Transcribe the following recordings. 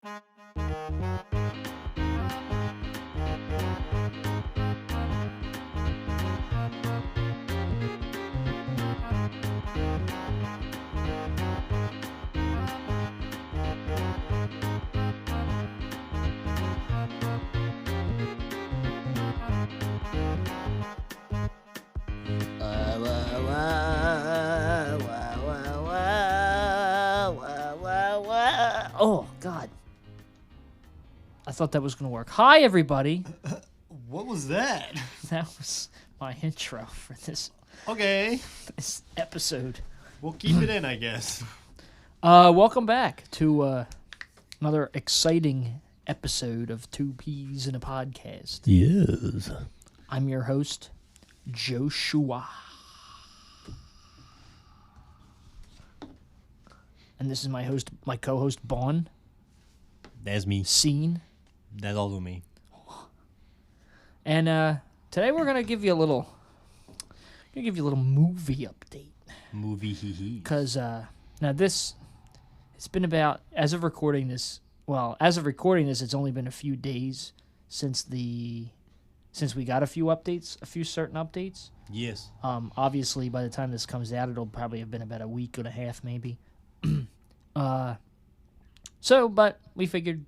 Oh, God. I thought that was going to work. Hi, everybody. What was that? That was my intro for this Okay. episode. We'll keep it in, I guess. Welcome back to another exciting episode of Two Peas in a Podcast. Yes. I'm your host, Joshua. And this is my co-host, Bon. That's me. Scene. That's also me. And today we're gonna give you a little movie update. Movie hee hee. Because now it's been about, as of recording this, it's only been a few days since we got a few certain updates. Yes. Obviously, by the time this comes out, it'll probably have been about a week and a half, maybe. But we figured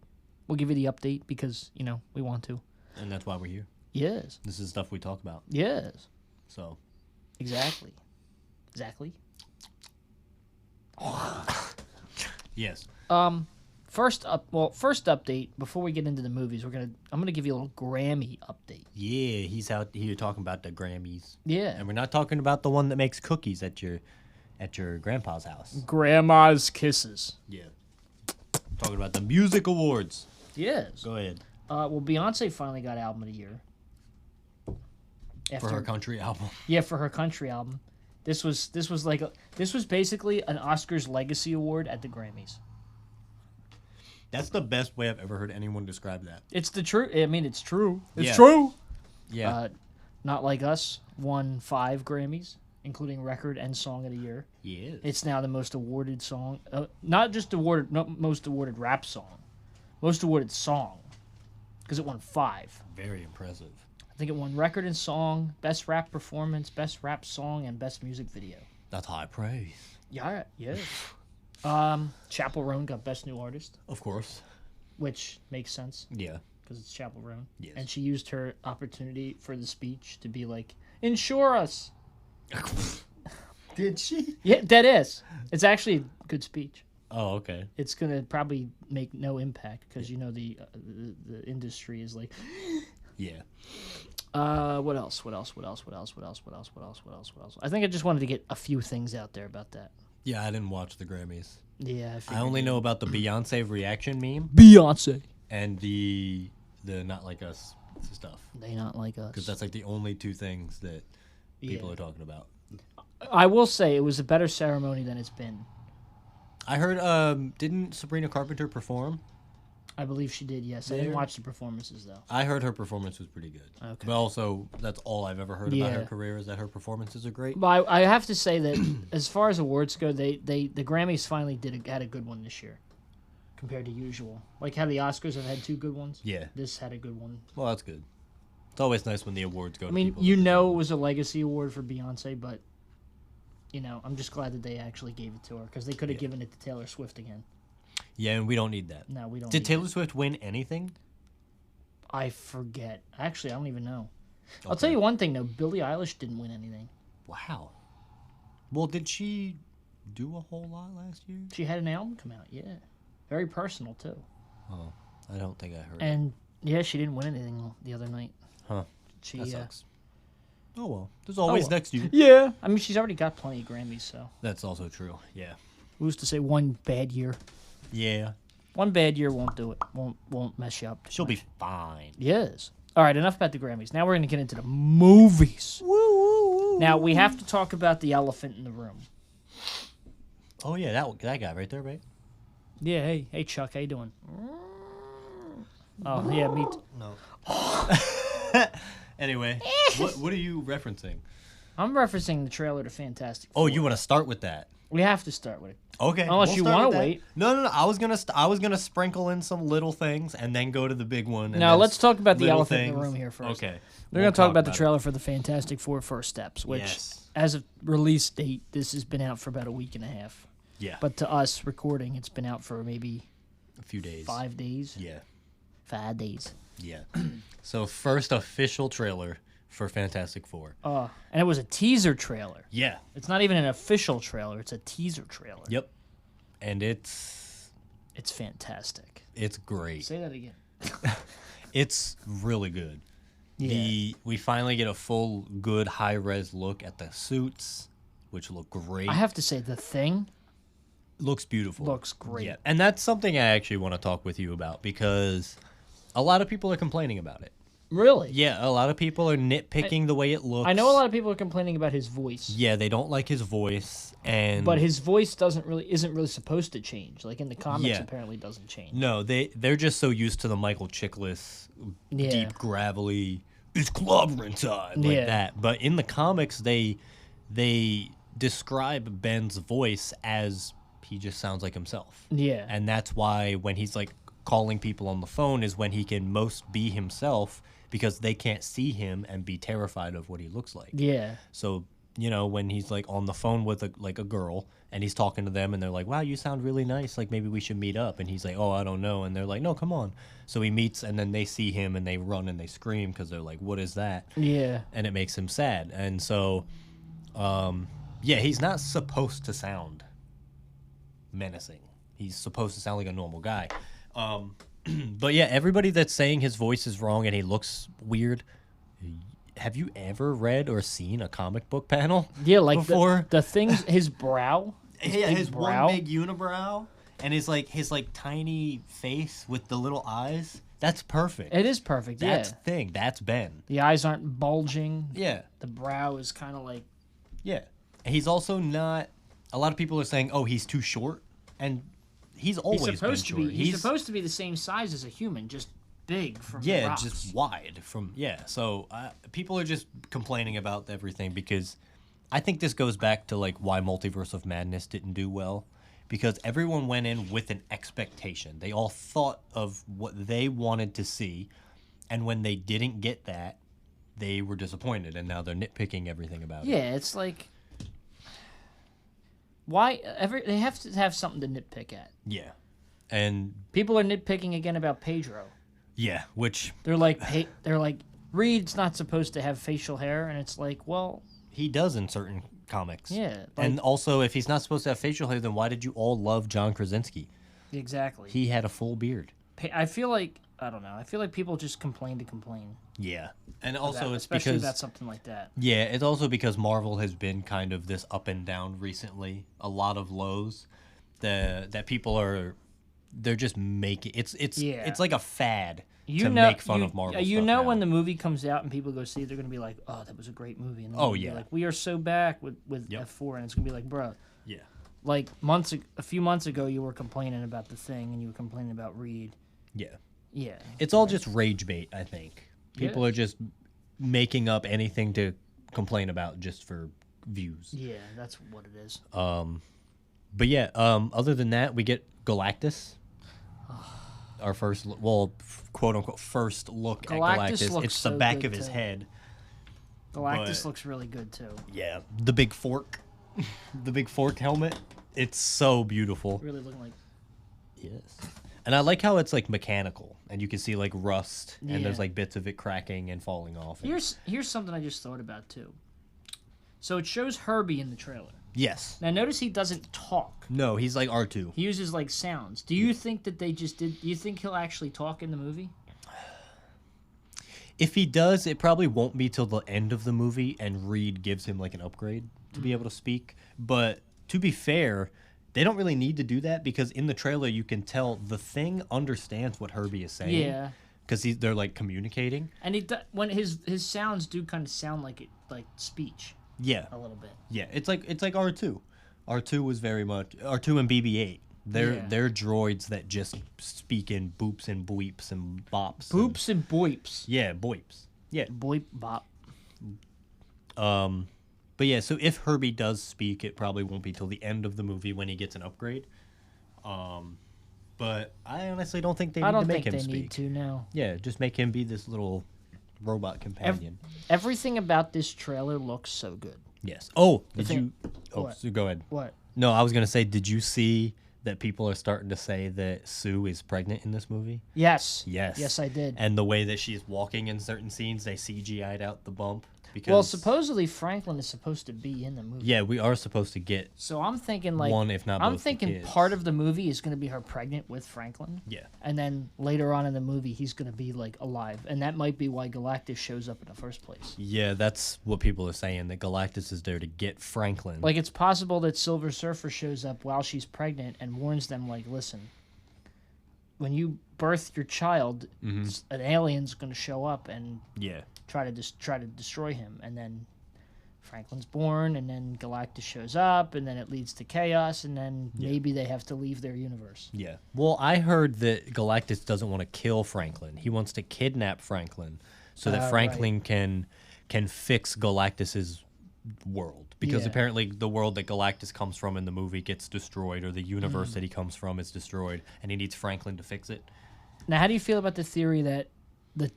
we'll give you the update because, we want to. And that's why we're here. Yes. This is stuff we talk about. Yes. So. Exactly. Yes. First update before we get into the movies, I'm gonna give you a little Grammy update. Yeah, he's out here talking about the Grammys. Yeah. And we're not talking about the one that makes cookies at your grandpa's house. Grandma's Kisses. Yeah. Talking about the music awards. Yes. Go ahead. Well, Beyonce finally got Album of the Year. For her country album. Yeah, for her country album. This was basically an Oscars Legacy Award at the Grammys. That's the best way I've ever heard anyone describe that. It's the truth. I mean, it's true. It's Yeah. true. Yeah. Not Like Us won 5 Grammys, including Record and Song of the Year. Yes. It's now the most awarded song. Not most awarded rap song. Most awarded song. Because it won 5. Very impressive. I think it won Record and Song, Best Rap Performance, Best Rap Song, and Best Music Video. That's high praise. Yeah. Chappell Roan got Best New Artist, Of course. which makes sense Yeah. because it's Chappell Roan. Yes. And she used her opportunity for the speech to be like, "Insure us." Did she? Yeah, that is. It's actually a good speech. Oh, okay. It's gonna probably make no impact because the industry is like. Yeah. What else? I think I just wanted to get a few things out there about that. Yeah, I didn't watch the Grammys. Yeah, I only know about the Beyonce reaction meme Beyonce. and the Not Like Us stuff. They not like us. Because that's like the only two things that people are talking about. I will say it was a better ceremony than it's been. I heard, didn't Sabrina Carpenter perform? I believe she did, yes. I didn't watch the performances, though. I heard her performance was pretty good. Okay. But also, that's all I've ever heard about her career is that her performances are great. But I have to say that as far as awards go, the Grammys finally had a good one this year compared to usual. Like how the Oscars have had 2 good ones. Yeah. This had a good one. Well, that's good. It's always nice when the awards go to I mean, people. it was a legacy award for Beyonce, but, I'm just glad that they actually gave it to her because they could have given it to Taylor Swift again. Yeah, and we don't need that. No, we don't. Did Taylor Swift win anything? I forget. Actually, I don't even know. Okay. I'll tell you one thing, though. Billie Eilish didn't win anything. Wow. Well, did she do a whole lot last year? She had an album come out, yeah. Very personal, too. Oh, I don't think I heard it. And, yeah, she didn't win anything the other night. Huh. She, That sucks. Oh, well. There's always well. next year. Yeah. I mean, she's already got plenty of Grammys, so. That's also true. Yeah. Who's to say one bad year? Yeah. One bad year won't do it. Won't mess you up. She'll be fine. Yes. All right, enough about the Grammys. Now we're going to get into the movies. Woo. Now, we have to talk about the elephant in the room. Oh, yeah. That guy right there, right? Yeah, hey, Chuck, how you doing? Oh, yeah, me too. No. Anyway, what are you referencing? I'm referencing the trailer to Fantastic Oh, Four. you want to start with that? We have to start with it. Okay. Unless you start wanna with that. wait. No. I was gonna sprinkle in some little things and then go to the big one. And Now then let's talk about the little elephant in the things. room here first. Okay. We're going to talk about the trailer for the Fantastic Four First Steps, which, Yes. as of release date, this has been out for about a week and a half. Yeah. But to us recording, it's been out for maybe a few days. 5 days. Yeah. 5 days. Yeah. So first official trailer for Fantastic Four. And it was a teaser trailer. Yeah. It's not even an official trailer. It's a teaser trailer. Yep. And it's fantastic. great. Say that again. It's really good. Yeah. We finally get a full, good, high-res look at the suits, which look great. I have to say, The Thing Looks beautiful. looks great. Yeah, and that's something I actually want to talk with you about because a lot of people are complaining about it. Really? Yeah, a lot of people are nitpicking the way it looks. I know a lot of people are complaining about his voice. Yeah, they don't like his voice, and But his voice isn't really supposed to change. Like in the comics, Yeah. apparently doesnn change. no, they're just so used to the Michael Chiklis Yeah. deep gravelly. It's clobbering time like Yeah. that. But in the comics, they describe Ben's voice as he just sounds like himself. Yeah. And that's why when he's like calling people on the phone is when he can most be himself because they can't see him and be terrified of what he looks like. Yeah. So, when he's like on the phone with a girl and he's talking to them and they're like, "Wow, you sound really nice. Like maybe we should meet up." And he's like, "Oh, I don't know." And they're like, "No, come on." So he meets and then they see him and they run and they scream because they're like, "What is that?" Yeah. And it makes him sad. And so, yeah, he's not supposed to sound menacing. He's supposed to sound like a normal guy. But yeah, everybody that's saying his voice is wrong and he looks weird, have you ever read or seen a comic book panel? Yeah, like before? the things, his brow. Yeah, big his brow. one big unibrow and his tiny face with the little eyes. That's perfect. It is perfect, That's yeah. thing. That's Ben. The eyes aren't bulging. Yeah. The brow is kind of like... Yeah. He's also not. A lot of people are saying, "Oh, he's too short," and he's always He's supposed been to short. be. He's supposed to be the same size as a human, just big from the yeah, rocks. just wide from So people are just complaining about everything because I think this goes back to like why Multiverse of Madness didn't do well because everyone went in with an expectation. They all thought of what they wanted to see, and when they didn't get that, they were disappointed, and now they're nitpicking everything about it. Yeah, it's like... Why... They have to have something to nitpick at. Yeah, and People are nitpicking again about Pedro. yeah, which They're like, Reed's not supposed to have facial hair, and it's like, well, he does in certain comics. yeah, And also, if he's not supposed to have facial hair, then why did you all love John Krasinski? exactly. He had a full beard. I feel like, I don't know. I feel like people just complain to complain. Yeah. And also, it's especially because... about something like that. Yeah, it's also because Marvel has been kind of this up and down recently. A lot of lows that people are... They're just making... It's like a fad to make fun of Marvel You stuff know now. when the movie comes out and people go see it, they're going to be like, oh, that was a great movie. And they're Oh, gonna be yeah. like, we are so back with Yep. F4. And it's going to be like, bro, Yeah. like a few months ago, you were complaining about The Thing and you were complaining about Reed. Yeah. Yeah. It's all just rage bait, I think. People Yeah. are just making up anything to complain about just for views. Yeah, that's what it is. But yeah, other than that, we get Galactus. Our first, quote unquote, first look Galactus at Galactus. looks It's the so back good, of his too. head. Galactus but- looks really good, too. Yeah, the big fork, the big fork helmet. It's so beautiful. Really looking like... Yes, and I like how it's like mechanical, and you can see like rust, and Yeah. there's like bits of it cracking and falling off. and- Here's something I just thought about, too. So it shows Herbie in the trailer. Yes. Now, notice he doesn't talk. No, he's like R2. He uses like sounds. Do you think that they just did? Do you think he'll actually talk in the movie? If he does, it probably won't be till the end of the movie, and Reed gives him like an upgrade to be able to speak. But to be fair, they don't really need to do that because in the trailer you can tell the Thing understands what Herbie is saying. Yeah. Because they're like communicating. And when his sounds do kind of sound like speech Yeah. a little bit. Yeah. It's like R2. R2 was very much R2 and BB-8. They're droids that just speak in boops and bleeps and bops. Boops and boips. Yeah, boips. Yeah. Boip bop. But yeah, so if Herbie does speak, it probably won't be till the end of the movie when he gets an upgrade. But I honestly don't think they need I don't to make think him they speak. need to now. Yeah, just make him be this little robot companion. Everything about this trailer looks so good. Yes. Oh, did thing- you? Oh, what? so go ahead. What? No, I was gonna say, did you see that people are starting to say that Sue is pregnant in this movie? Yes. Yes. Yes, I did. And the way that she's walking in certain scenes, they CGI'd out the bump. Because, Well, supposedly Franklin is supposed to be in the movie. yeah, we are supposed to get So I'm thinking like one, if not I'm both the thinking kids. part of the movie is going to be her pregnant with Franklin. Yeah. And then later on in the movie he's going to be like alive, and that might be why Galactus shows up in the first place. Yeah, that's what people are saying, that Galactus is there to get Franklin. Like it's possible that Silver Surfer shows up while she's pregnant and warns them like, "Listen, when you birth your child, an alien's going to show up and yeah. try to destroy him." And then Franklin's born, and then Galactus shows up, and then it leads to chaos, and then maybe they have to leave their universe. Yeah. Well, I heard that Galactus doesn't want to kill Franklin. He wants to kidnap Franklin so that Franklin can fix Galactus's world. Because Yeah. apparently the world that Galactus comes from in the movie gets destroyed, or the universe that he comes from is destroyed, and he needs Franklin to fix it. Now, how do you feel about the theory that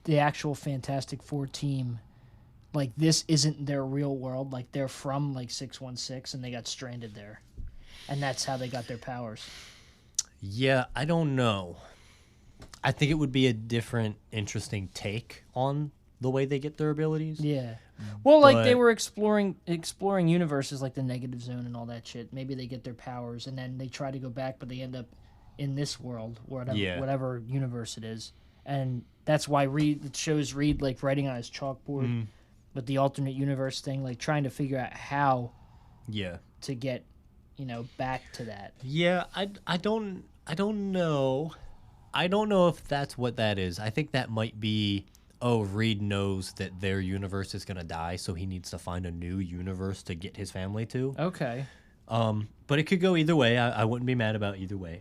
the actual Fantastic Four team, like this isn't their real world, like they're from like 616 and they got stranded there, and that's how they got their powers? Yeah, I don't know. I think it would be a different, interesting take on the way they get their abilities. Yeah. Well, like they But- were exploring universes like the Negative Zone and all that shit. Maybe they get their powers and then they try to go back, but they end up in this world, whatever universe it is, and that's why it shows Reed like writing on his chalkboard with the alternate universe thing, like trying to figure out how Yeah. to get, back to that. Yeah, I don't know. I don't know if that's what that is. I think that might be, Reed knows that their universe is going to die, so he needs to find a new universe to get his family to. Okay. But it could go either way. I wouldn't be mad about either way.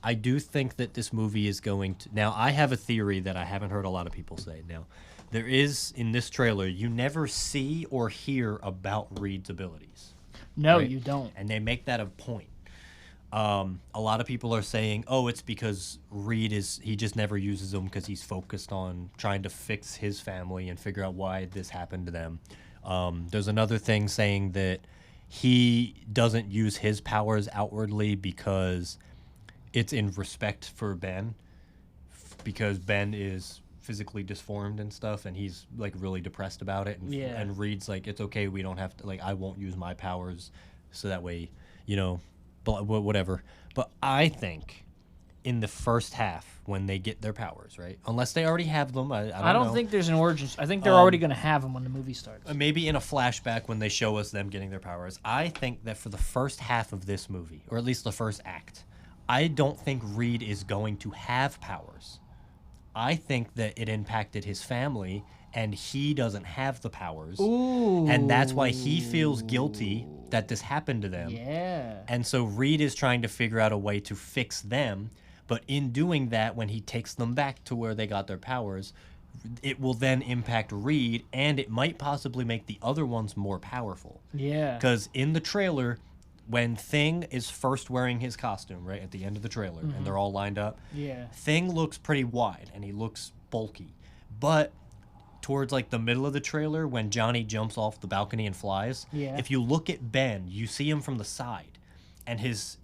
I do think that this movie is going to... Now, I have a theory that I haven't heard a lot of people say. Now, there is, in this trailer, you never see or hear about Reed's abilities. No, Right. you don't. And they make that a point. A lot of people are saying, it's because Reed he just never uses them because he's focused on trying to fix his family and figure out why this happened to them. There's another thing saying that he doesn't use his powers outwardly because it's in respect for Ben, because Ben is physically disformed and stuff, and he's like really depressed about it. And, Yeah. and Reed's like, it's okay, we don't have to, like, I won't use my powers, so that way, whatever. But I think in the first half, when they get their powers, right? Unless they already have them, I don't know. think there's an origin. I think they're already going to have them when the movie starts. Maybe in a flashback when they show us them getting their powers. I think that for the first half of this movie, or at least the first act, I don't think Reed is going to have powers. I think that it impacted his family, and he doesn't have the powers. Ooh. And that's why he feels guilty that this happened to them. Yeah. And so Reed is trying to figure out a way to fix them, but in doing that, when he takes them back to where they got their powers, it will then impact Reed, and it might possibly make the other ones more powerful. Yeah. Because in the trailer, when Thing is first wearing his costume, right, at the end of the trailer, and they're all lined up, Yeah. Thing looks pretty wide, and he looks bulky. But towards, like, the middle of the trailer, when Johnny jumps off the balcony and flies, Yeah. if you look at Ben, you see him from the side, and his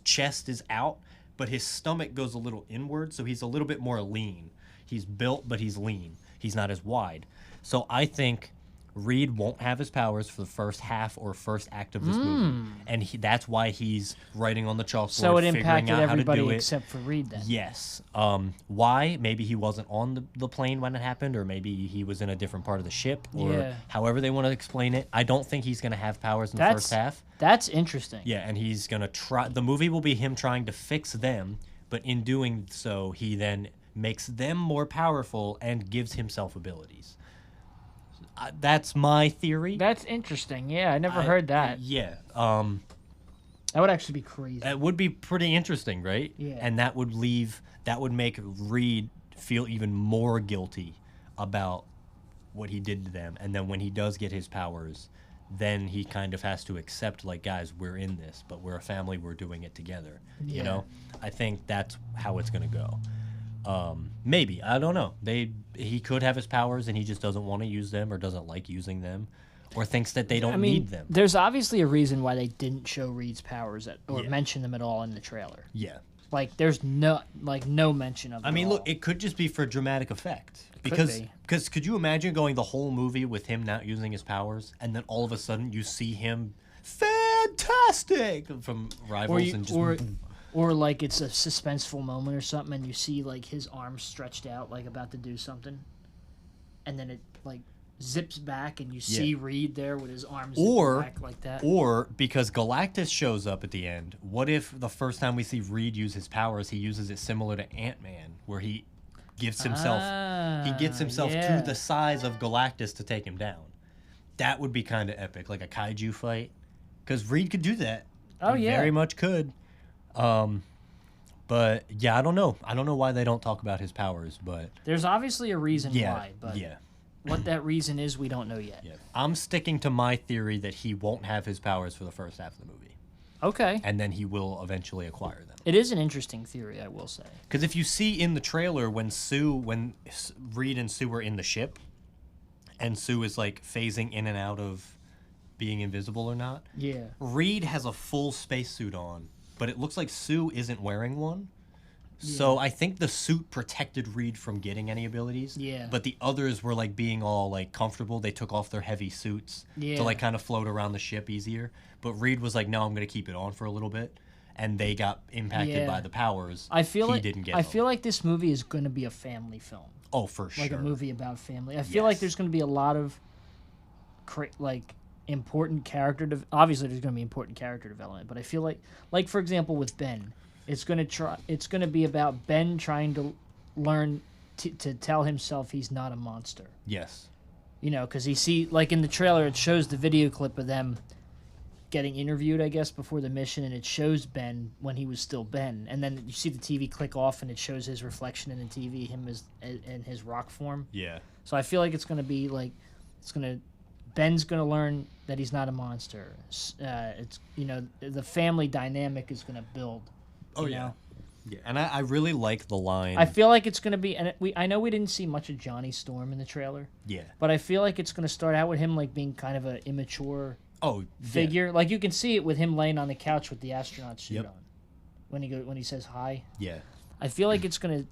chest is out, but his stomach goes a little inward, so he's a little bit more lean. He's built, but he's lean. He's not as wide. So I think Reed won't have his powers for the first half or first act of this movie, and that's why he's writing on the chalkboard, So it figuring impacted out how to everybody do it. except for Reed then. Yes. Why? Maybe he wasn't on the plane when it happened, or maybe he was in a different part of the ship, or Yeah. however they want to explain it. I don't think he's going to have powers in the That's- first half. That's interesting. Yeah, and he's going to try. The movie will be him trying to fix them, but in doing so, he then makes them more powerful and gives himself abilities. That's my theory. That's interesting. Yeah, I never heard that. Yeah. That would actually be crazy. That would be pretty interesting, right? Yeah. And that would make Reed feel even more guilty about what he did to them, and then when he does get his powers, then he kind of has to accept, like, guys, we're in this, but we're a family, we're doing it together. Yeah. You know, I think that's how it's gonna go. Maybe, I don't know. He could have his powers and he just doesn't want to use them or doesn't like using them, or thinks that they don't need them. There's obviously a reason why they didn't show Reed's powers or Yeah. mention them at all in the trailer. Yeah. Like, there's no mention of them. I mean, at look, all. it could just be for dramatic effect. could Because be. could you imagine going the whole movie with him not using his powers, and then all of a sudden you see him fantastic from Rivals and just or like it's a suspenseful moment or something, and you see like his arms stretched out, like about to do something, and then it like zips back, and you see Reed there with his arms Or- zipping back like that. Or because Galactus shows up at the end, what if the first time we see Reed use his powers, he uses it similar to Ant-Man, where he gives himself gets himself yeah. to the size of Galactus to take him down. That would be kind of epic, like a kaiju fight, because Reed could do that. Oh, He yeah. very much could. But yeah, I don't know. I don't know why they don't talk about his powers, but There's obviously a reason yeah, why, but yeah. what that reason is, we don't know yet. Yeah. I'm sticking to my theory that he won't have his powers for the first half of the movie, Okay. and then he will eventually acquire them. It is an interesting theory, I will say. Because if you see in the trailer when Reed and Sue are in the ship, and Sue is like phasing in and out of being invisible or not, Yeah. Reed has a full spacesuit on, but it looks like Sue isn't wearing one. So I think the suit protected Reed from getting any abilities. Yeah. But the others were like being all like comfortable. They took off their heavy suits Yeah. to like kind of float around the ship easier. But Reed was like, "No, I'm going to keep it on for a little bit." And they got impacted Yeah. by the powers. I feel he like didn't get I them. feel like this movie is going to be a family film, Oh, for like sure. a movie about family. I feel like Yes. there's going to be a lot of like important character obviously there's going to be important character development, but I feel like for example with Ben, it's going to be about Ben trying to learn to tell himself he's not a monster. Yes. You know, because like in the trailer, it shows the video clip of them getting interviewed, I guess, before the mission, and it shows Ben when he was still Ben, and then you see the TV click off, and it shows his reflection in the TV, him in his rock form. Yeah. So I feel like it's gonna be like, Ben's gonna learn that he's not a monster. It's the family dynamic is gonna build. Oh you yeah. know? Yeah. And I really like the line. I feel like it's gonna be, and I know we didn't see much of Johnny Storm in the trailer, yeah. but I feel like it's gonna start out with him like being kind of an immature Oh, figure. Like you can see it with him laying on the couch with the astronaut suit Yep. on when he says hi. Yeah. I feel like it's gonna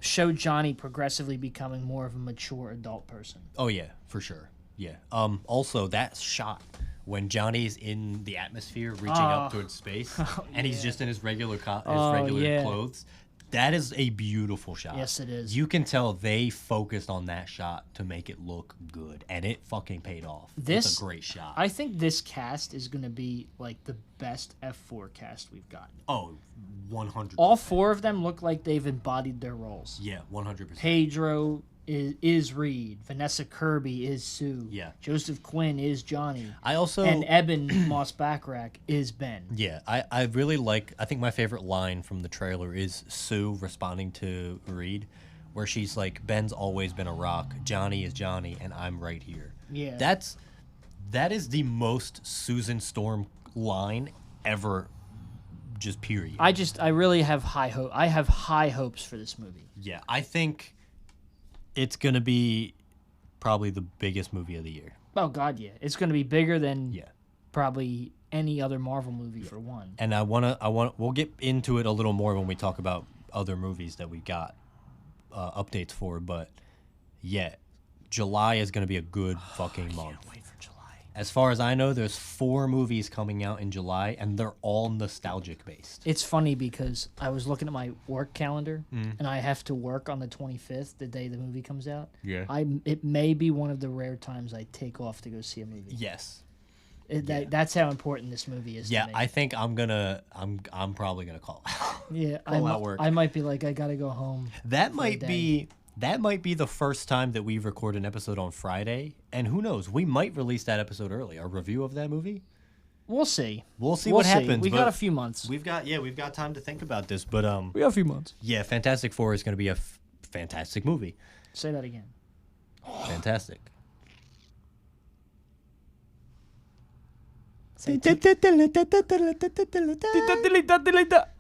show Johnny progressively becoming more of a mature adult person. Oh yeah, for sure. Yeah. Also, that shot when Johnny's in the atmosphere, reaching up towards space, and he's just in his regular yeah. clothes. That is a beautiful shot. Yes, it is. You can tell they focused on that shot to make it look good, and it fucking paid off. It's a great shot. I think this cast is gonna be like the best F4 cast we've gotten. Oh, 100%. All four of them look like they've embodied their roles. Yeah, 100%. Pedro is Reed. Vanessa Kirby is Sue. Yeah. Joseph Quinn is Johnny. I also And Eben Moss Backrack is Ben. Yeah, I really like. I think my favorite line from the trailer is Sue responding to Reed, where she's like, "Ben's always been a rock. Johnny is Johnny, and I'm right here." Yeah. That is the most Susan Storm line ever. Just period. I really have high hope. I have high hopes for this movie. Yeah, I think it's gonna be probably the biggest movie of the year. Oh God, yeah, it's going to be bigger than Yeah. probably any other Marvel movie for one. And we'll get into it a little more when we talk about other movies that we got updates for, but yeah, July is going to be a good fucking month. Wait for July. As far as I know, there's 4 movies coming out in July, and they're all nostalgic based. It's funny because I was looking at my work calendar, Mm. and I have to work on the 25th, the day the movie comes out. Yeah. It may be one of the rare times I take off to go see a movie. Yes. That's how important this movie is. Yeah, to me. I think I'm probably gonna call. Yeah, Call out work. I might be like, I gotta go home. That a might day. be the first time that we record an episode on Friday, and who knows, we might release that episode early. A review of that movie. We'll see. We'll see what happens. We but got a few months. We've got time to think about this, but We got a few months. yeah, Fantastic Four is going to be a fantastic movie. Say that again. Fantastic.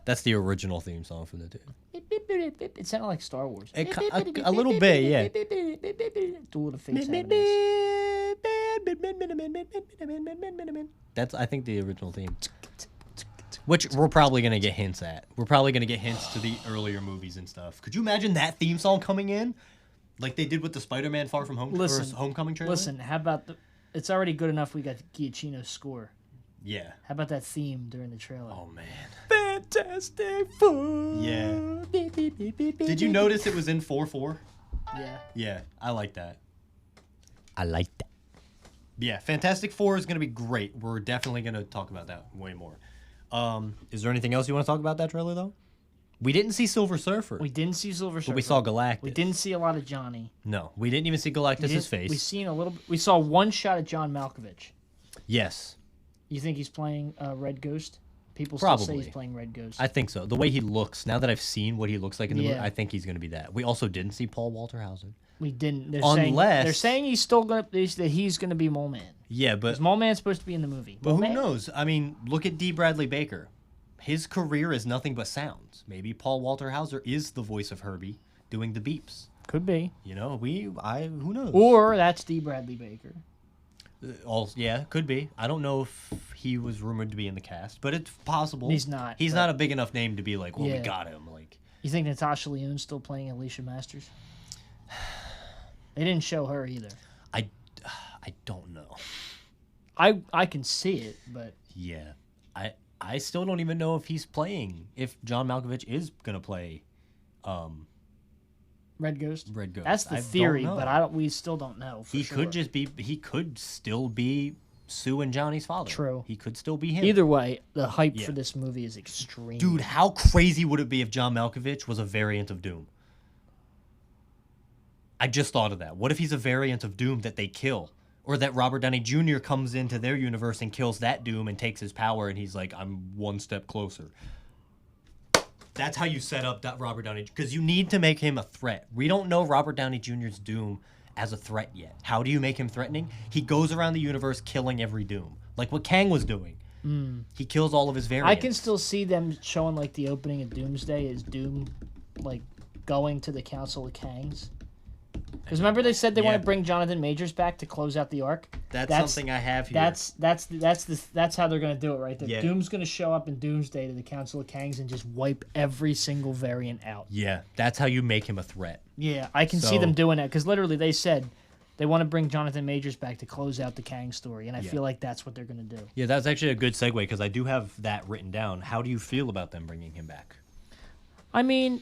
That's the original theme song from the two. It sounded like Star Wars. A little bit, yeah. Do the face That's, I think, the original theme. Which we're probably going to get hints at. We're probably going to get hints to the earlier movies and stuff. Could you imagine that theme song coming in? Like they did with the Spider-Man Far From Home or Homecoming trailer? Listen, how about it's already good enough we got Giacchino's score. Yeah. How about that theme during the trailer? Oh, man. Fantastic Four. Yeah. Did you notice it was in 4/4? Yeah. Yeah, I like that. I like that. Yeah, Fantastic Four is going to be great. We're definitely going to talk about that way more. Is there anything else you want to talk about that trailer, though? We didn't see Silver Surfer. We didn't see Silver Surfer. But we saw Galactus. We didn't see a lot of Johnny. No, we didn't even see Galactus' face. We seen a little. We saw one shot of John Malkovich. Yes. You think he's playing Red Ghost? People Probably. still say he's playing Red Ghost. I think so. The way he looks, now that I've seen what he looks like in the movie, Yeah. I think he's going to be that. We also didn't see Paul Walter Hauser. We didn't. Unless- they're saying he's still gonna that he's gonna be Mole Man. Yeah, but Is Mole Man supposed to be in the movie? But Mole who Man? knows? I mean, look at D. Bradley Baker. His career is nothing but sounds. Maybe Paul Walter Hauser is the voice of Herbie doing the beeps. Could be. You know, who knows? Or that's D. Bradley Baker. Yeah, could be. I don't know if he was rumored to be in the cast, but it's possible. He's not, He's but- not a big enough name to be like, well, we Yeah. got him. Like, You think Natasha Lyonne's still playing Alicia Masters? They didn't show her either. I don't know. I can see it, but Yeah, I still don't even know if he's playing. If John Malkovich is gonna play, Red Ghost. Red Ghost. That's the I don't theory, know. but we still don't know. For He sure. could just be. He could still be Sue and Johnny's father. True. He could still be him. Either way, the hype Yeah. for this movie is extreme. Dude, how crazy would it be if John Malkovich was a variant of Doom? I just thought of that. What if he's a variant of Doom that they kill? Or that Robert Downey Jr. comes into their universe and kills that Doom and takes his power and he's like, I'm one step closer. That's how you set up Robert Downey, because you need to make him a threat. We don't know Robert Downey Jr.'s Doom as a threat yet. How do you make him threatening? He goes around the universe killing every Doom, like what Kang was doing. He kills all of his variants. I can still see them showing like the opening of Doomsday as Doom, like going to the Council of Kangs. Because remember they said they want Yeah. to bring Jonathan Majors back to close out the arc. That's something I have here. That's how they're gonna do it right there. Yeah. Doom's gonna show up in Doomsday to the Council of Kangs and just wipe every single variant out. Yeah, that's how you make him a threat. Yeah, I can see So- them doing that because literally they said they want to bring Jonathan Majors back to close out the Kang story, and I Yeah. feel like that's what they're gonna do. Yeah, that's actually a good segue because I do have that written down. How do you feel about them bringing him back? I mean,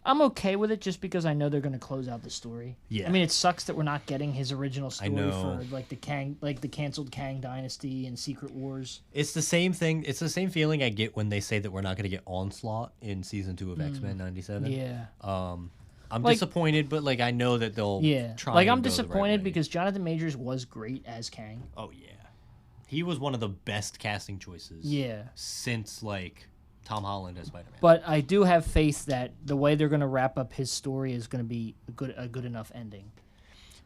I'm okay with it just because I know they're going to close out the story. Yeah. I mean, it sucks that we're not getting his original story know. for like the canceled Kang Dynasty and Secret Wars. It's the same thing. It's the same feeling I get when they say that we're not going to get Onslaught in season 2 of X-Men '97. Yeah. I'm Like- disappointed, but like I know that they'll Yeah. try. Like and I'm go the right disappointed way. because Jonathan Majors was great as Kang. Oh yeah, he was one of the best casting choices. Yeah. Since like Tom Holland as Spider-Man. But I do have faith that the way they're going to wrap up his story is going to be a good enough ending.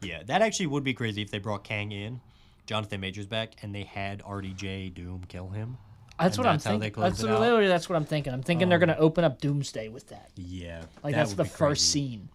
Yeah, that actually would be crazy if they brought Kang in, Jonathan Majors back, and they had RDJ Doom kill him. That's And what I'm that's how they thinking. close That's it out? literally that's what I'm thinking. I'm thinking they're going to open up Doomsday with that. Yeah, Like that that's would the be first crazy. scene.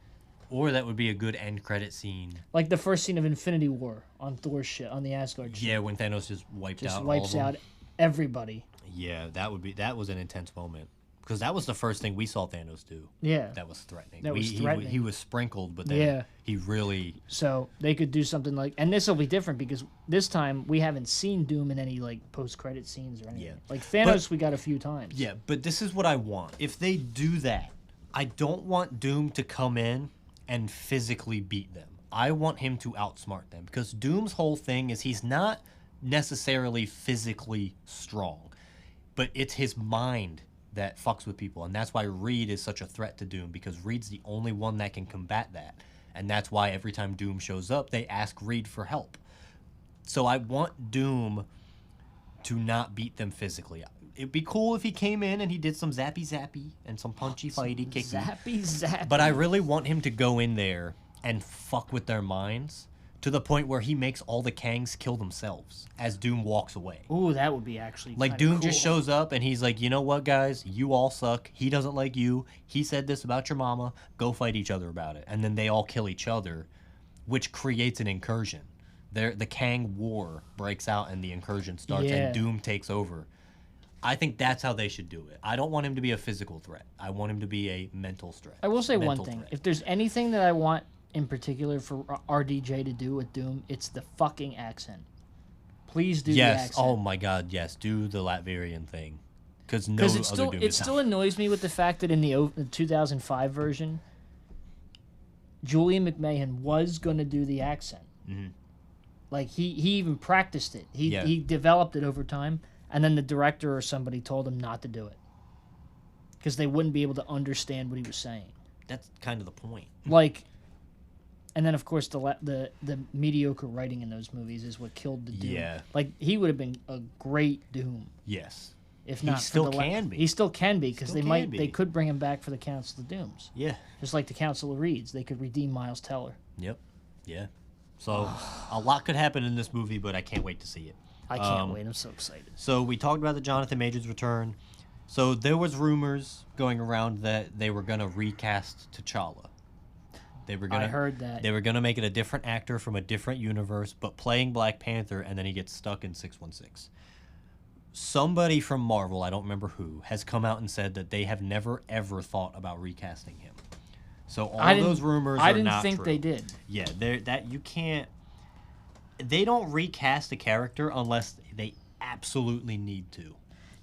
Or that would be a good end credit scene. Like the first scene of Infinity War on Thor's ship, on the Asgard ship. Yeah, when Thanos just wiped Just out wipes all of out them. everybody. Yeah, that was an intense moment because that was the first thing we saw Thanos do. Yeah. That was threatening. That was He threatening. was sprinkled, but then Yeah. he really. So they could do something like, and this will be different because this time we haven't seen Doom in any like post-credit scenes or anything. Yeah. Like Thanos, we got a few times. Yeah, but this is what I want. If they do that, I don't want Doom to come in and physically beat them. I want him to outsmart them because Doom's whole thing is he's not necessarily physically strong, but it's his mind that fucks with people, and that's why Reed is such a threat to Doom because Reed's the only one that can combat that, and that's why every time Doom shows up, they ask Reed for help. So I want Doom to not beat them physically. It'd be cool if he came in and he did some zappy zappy and some punchy fighty kicky. Zappy. But I really want him to go in there and fuck with their minds to the point where he makes all the Kangs kill themselves as Doom walks away. Ooh, that would be actually Like, kinda Doom just cool. shows up and he's like, you know what, guys? You all suck. He doesn't like you. He said this about your mama. Go fight each other about it. And then they all kill each other, which creates an incursion. The Kang War breaks out and the incursion starts Yeah. and Doom takes over. I think that's how they should do it. I don't want him to be a physical threat. I want him to be a mental threat. I will say one mental thing. threat. If there's anything that I want in particular for RDJ to do with Doom, it's the fucking accent. Please do the Yes. accent. Oh my God. Yes. Do the Latvian thing, because no Because other Doom it is still annoys me with the fact that in the 2005 version, Julian McMahon was going to do the accent. Mhm. Like, he even practiced it. Yeah. He developed it over time, and then the director or somebody told him not to do it. Because they wouldn't be able to understand what he was saying. That's kind of the point. Like, and then of course the mediocre writing in those movies is what killed the Doom. Yeah. Like, he would have been a great Doom Yes. if He not. still for the can be. He still can be because Still they can be. they could bring him back for the Council of Dooms, Yeah. just like the Council of Reeds. They could redeem Miles Teller. Yep. Yeah. So a lot could happen in this movie, but I can't wait to see it. I can't wait. I'm so excited. So we talked about the Jonathan Majors return. So there was rumors going around that they were gonna recast T'Challa. They were gonna. I heard that. They were gonna make it a different actor from a different universe, but playing Black Panther, and then he gets stuck in 616. Somebody from Marvel, I don't remember who, has come out and said that they have never ever thought about recasting him. So all those rumors I are didn't not think true. they did. Yeah, that you can't. They don't recast a character unless they absolutely need to.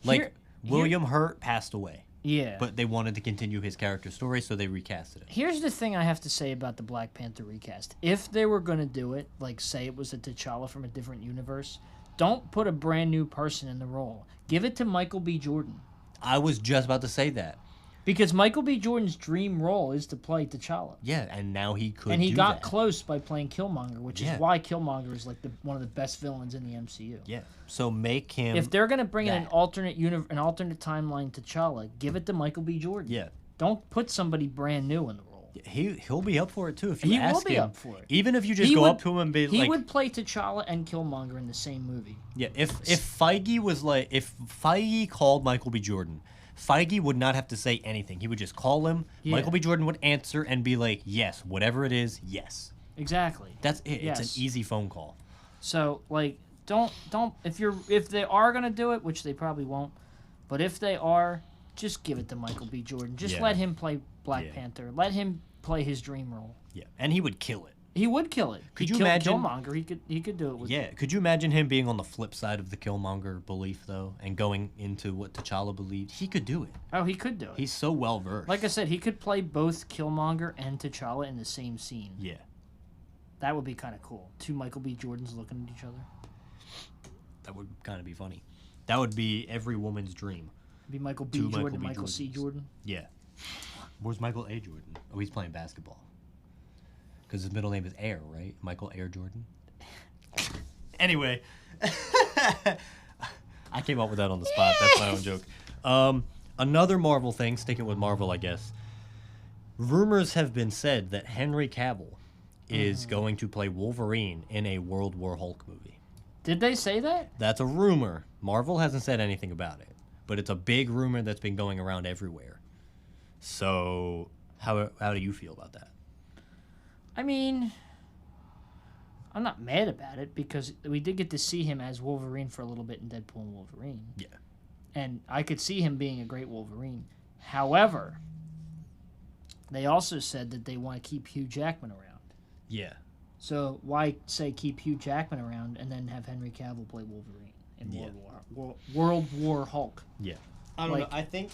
Like Here- William Hurt passed away, Yeah. but they wanted to continue his character story, so they recasted it. Here's the thing I have to say about the Black Panther recast. If they were going to do it, like say it was a T'Challa from a different universe, don't put a brand new person in the role. Give it to Michael B. Jordan. I was just about to say that. Because Michael B. Jordan's dream role is to play T'Challa. Yeah, and now he could. And he do got that. close by playing Killmonger, which Yeah. is why Killmonger is like one of the best villains in the MCU. Yeah. So make him. If they're gonna bring in an that. alternate an alternate timeline T'Challa, give it to Michael B. Jordan. Yeah. Don't put somebody brand new in the role. He'll be up for it too if you He will ask be him. up for it. Even if you just He go would- up to him and be He like, would play T'Challa and Killmonger in the same movie. yeah. If Feige was like, if Feige called Michael B. Jordan, Feige would not have to say anything. He would just call him. Yeah. Michael B. Jordan would answer and be like, yes, whatever it is, yes. Exactly. That's it. Yes. It's an easy phone call. So like, don't if they are gonna do it, which they probably won't, but if they are, just give it to Michael B. Jordan. Just Yeah. let him play Black Yeah. Panther. Let him play his dream role. Yeah, and he would kill it. He would kill it. Could He you killed imagine- Killmonger? He could do it with. Yeah, could you imagine him being on the flip side of the Killmonger belief though, and going into what T'Challa believed? He could do it. Oh, he could do it. He's so well versed. Like I said, he could play both Killmonger and T'Challa in the same scene. yeah, That would be kind of cool. Two Michael B. Jordans looking at each other. that would kind of be funny. That would be every woman's dream. It'd be Michael B. Two Jordan Michael and B. Michael C. Jordans. Jordan. Yeah. Where's Michael A. Jordan? Oh, he's playing basketball. Because his middle name is Air, right? Michael Air Jordan. Anyway, I came up with that on the spot. That's my own joke. Another Marvel thing, sticking with Marvel, I guess. Rumors have been said that Henry Cavill is going to play Wolverine in a World War Hulk movie. Did they say that? That's a rumor. Marvel hasn't said anything about it, but it's a big rumor that's been going around everywhere. So, how do you feel about that? I mean, I'm not mad about it because we did get to see him as Wolverine for a little bit in Deadpool and Wolverine. Yeah. And I could see him being a great Wolverine. However, they also said that they want to keep Hugh Jackman around. Yeah. So why say keep Hugh Jackman around and then have Henry Cavill play Wolverine in Yeah. World War Hulk? Yeah. I don't know.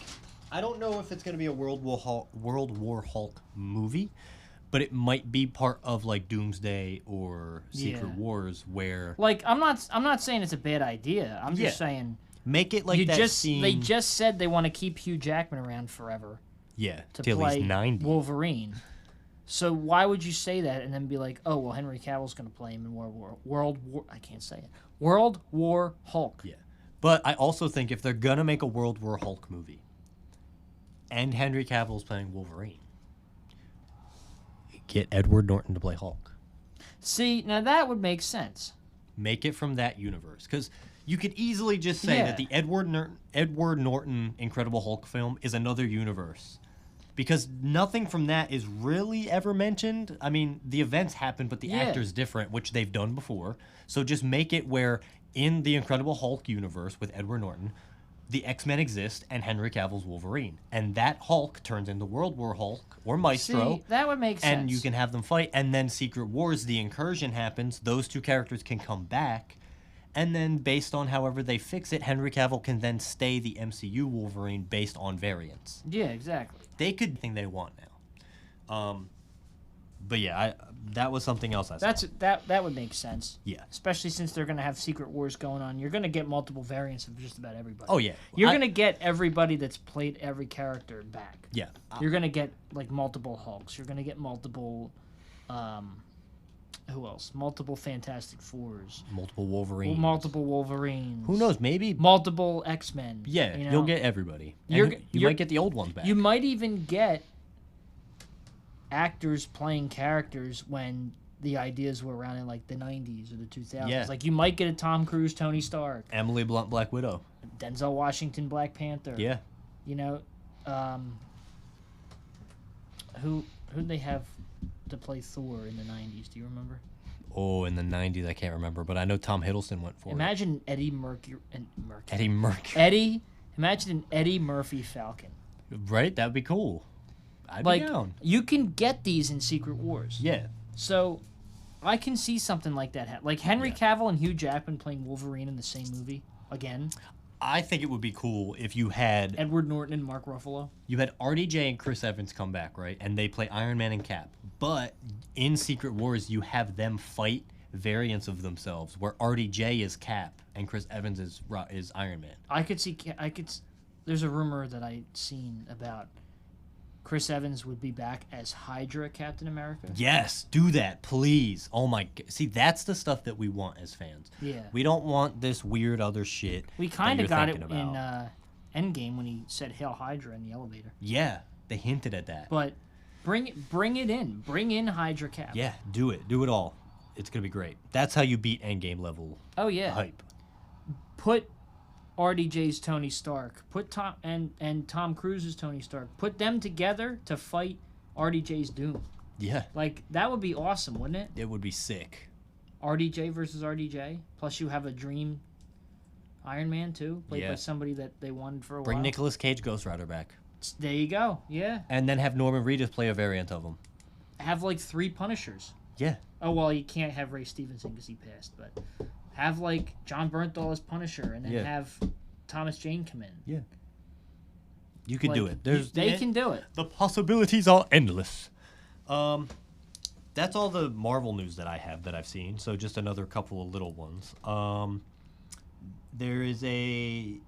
I don't know if it's going to be a World War Hulk movie, but it might be part of like Doomsday or Secret Yeah. Wars where Like I'm not saying it's a bad idea. I'm just Yeah. saying make it like that scene. they just said they want to keep Hugh Jackman around forever yeah, to till play he's 90. Wolverine. So why would you say that and then be like, oh well, Henry Cavill's going to play him in World War Hulk? Yeah. But I also think if they're going to make a World War Hulk movie and Henry Cavill's playing Wolverine, Get Edward Norton to play Hulk. See, now that would make sense. Make it from that universe, because you could easily just say Yeah. that the Edward Norton Incredible Hulk film is another universe, because nothing from that is really ever mentioned. I mean, the events happen, but the Yeah. actor's different, which they've done before. So just make it where in the Incredible Hulk universe with Edward Norton, the X-Men exist and Henry Cavill's Wolverine, and that Hulk turns into World War Hulk or Maestro. See, that would make sense. And you can have them fight, and then Secret Wars, the incursion happens. Those two characters can come back, and then based on however they fix it, Henry Cavill can then stay the MCU Wolverine based on variants. Yeah, exactly. They could think they want now. But yeah, that was something else I saw. That would make sense. Yeah. Especially since they're gonna have Secret Wars going on. You're gonna get multiple variants of just about everybody. Oh yeah, You're gonna get everybody that's played every character back. Yeah. You're gonna get like multiple Hulks. You're gonna get multiple, who else? Multiple Fantastic Fours. Multiple Wolverines. Multiple Wolverines. Who knows? Maybe. Multiple X-Men. Yeah, you know? you'll get everybody. And You're- you you're- might get the old ones back. You might even get actors playing characters when the ideas were around in like the 90s or the 2000s. Yeah. Like you might get a Tom Cruise, Tony Stark, Emily Blunt, Black Widow. Denzel Washington, Black Panther. Yeah. You know, who'd they have to play Thor in the 90s? Do you remember? Oh, in the 90s, I can't remember, but I know Tom Hiddleston went for Imagine Eddie Mercury. it. Eddie Mercury. Eddie. Imagine an Eddie Murphy Falcon. Right? That'd be cool. I'd Like be down. you can get these in Secret Wars. Yeah. So, I can see something like that. Like Henry Cavill and Hugh Jackman playing Wolverine in the same movie again. I think it would be cool if you had Edward Norton and Mark Ruffalo. RDJ and Chris Evans come back, right? And they play Iron Man and Cap. But in Secret Wars, you have them fight variants of themselves, where RDJ is Cap and Chris Evans is Iron Man. I could see. There's a rumor that I'd seen about Chris Evans would be back as Hydra Captain America. Yes, do that, please. Oh my! See, that's the stuff that we want as fans. Yeah. We don't want this weird other shit. We that kind you're of got it thinking in about. Endgame when he said "Hail Hydra" in the elevator. Yeah, they hinted at that. But bring it in. Bring in Hydra Cap. Yeah, do it. Do it all. It's gonna be great. That's how you beat Endgame level Oh yeah. hype. Put RDJ's Tony Stark. Put Tom and Tom Cruise's Tony Stark. Put them together to fight RDJ's Doom. Yeah, Like that would be awesome, wouldn't it? it would be sick. RDJ versus RDJ. Plus you have a dream Iron Man too, played by Yeah. somebody that they wanted for a Bring while. Nicolas Cage Ghost Rider back. There you go. Yeah. And then have Norman Reedus play a variant of him. Have like 3 Punishers. Yeah. Oh well, you can't have Ray Stevenson because he passed, but have like John Bernthal as Punisher, and then Yeah. have Thomas Jane come in. Yeah. You could do Like, it. There's they can do it. The possibilities are endless. That's all the Marvel news that I have that I've seen. So just another couple of little ones. There is a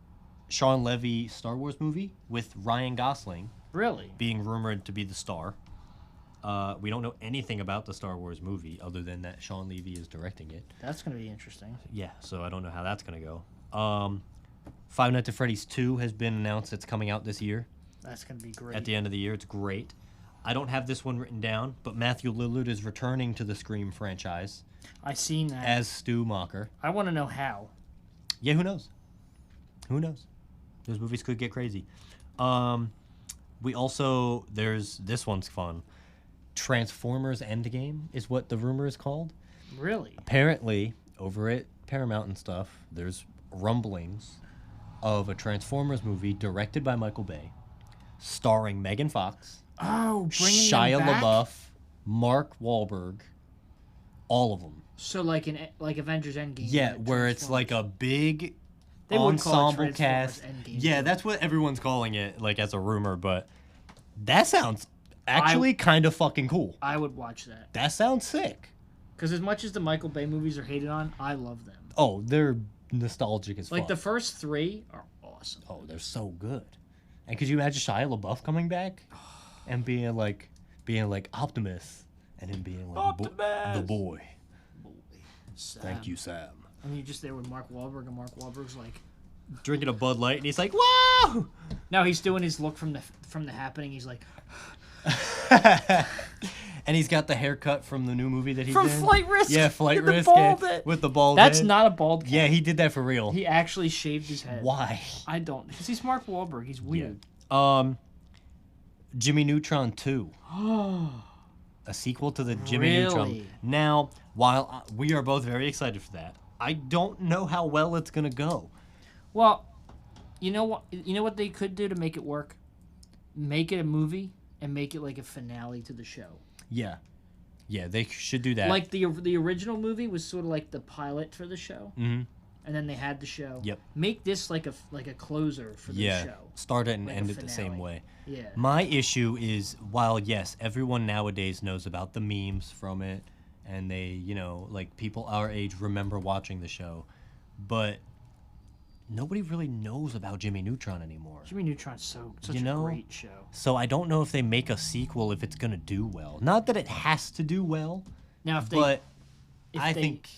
Sean Levy Star Wars movie with Ryan Gosling Really? being rumored to be the star. We don't know anything about the Star Wars movie other than that Sean Levy is directing it. That's gonna be interesting. Yeah, so I don't know how that's going to go. Five Nights at Freddy's 2 has been announced. It's coming out this year. That's gonna be great. At the end of the year. It's great. I don't have this one written down, but Matthew Lillard is returning to the Scream franchise I seen that. as Stu Macher. I want to know how. Yeah, who knows? Who knows? Those movies could get crazy. We also, there's, this one's fun. Transformers Endgame is what the rumor is called. Really? Apparently, over at Paramount and stuff, there's rumblings of a Transformers movie directed by Michael Bay, starring Megan Fox, Oh, bringing Shia them back? LaBeouf, Mark Wahlberg, all of them. So like Avengers Endgame. Yeah, but where it's like Transformers. a big They would call it ensemble Transformers cast. Endgame, Yeah, too. that's what everyone's calling it, like as a rumor. But that sounds actually kind of fucking cool. I would watch that That sounds sick. because as much as the Michael Bay movies are hated on, I love them. Oh, they're nostalgic as Like fuck. the first 3 are awesome. Oh, they're so good. And could you imagine Shia LaBeouf coming back and being like Optimus, and him being like the boy. Thank you, Sam. And you're just there with Mark Wahlberg, and Mark Wahlberg's like, Drinking a Bud Light, and he's like, "Wow!" no, he's doing his look from the happening. He's like, And he's got the haircut from the new movie that he's From in. Flight Risk. Yeah, Flight with the Risk. bald yeah, head. with the bald That's head. not a bald cap. Yeah, he did that for real. He actually shaved his head. Why? I don't. Because he's Mark Wahlberg. He's weird. Jimmy Neutron 2. A sequel to the Jimmy Neutron. Really? Now, while we are both very excited for that, I don't know how well it's going to go. Well, you know what? You know what they could do to make it work? Make it a movie and make it like a finale to the show. Yeah. Yeah, they should do that. Like the original movie was sort of like the pilot for the show, Mm-hmm. and then they had the show. Yep. Make this like a closer for the Yeah. show. Start it and Like a end it the same finale. way. Yeah. My issue is, while yes, everyone nowadays knows about the memes from it, and they, you know, like people our age remember watching the show, but nobody really knows about Jimmy Neutron anymore. Jimmy Neutron's such You know? a great show. So I don't know if they make a sequel if it's gonna do well. Not that it has to do well, Now, if they but if I they- think